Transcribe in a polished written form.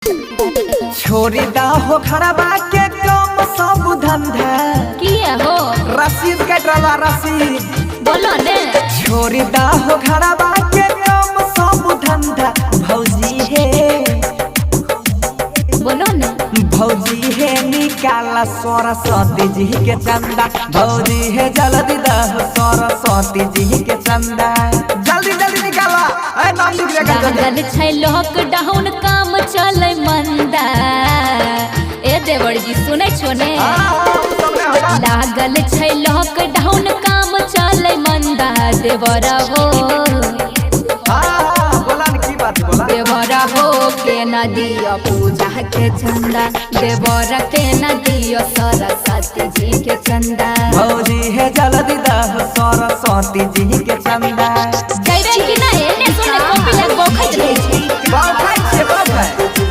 छोरी दा हो खड़बा के कम सब धंधा किया हो रसीद कटवा रसीद बोलो ने छोरी दा हो खड़बा के कम सब धंधा भौजी है बोलो ने भौजी है निकाला सरस्वती जी के चंदा भौजी है जल्दी दह सरस्वती जी के चंदा जल्दी जल्दी निकाला ए नाम लिख ले लागल छै लॉकडाउन काम चले मंदा ए देवर जी सुनै छो ने लागल छै लॉकडाउन काम चले मंदा देवरा हो देवरा हो के न दियो पूजा के चंदा देवरा के न दियो सरस्वती जी के चंदा भौजी है जल्दी दह सरस्वती जी के चंदा कहबे कि ना एने सुने कॉपी लग बोखत रहे छी बाउ खाइ छे बाउ खाइ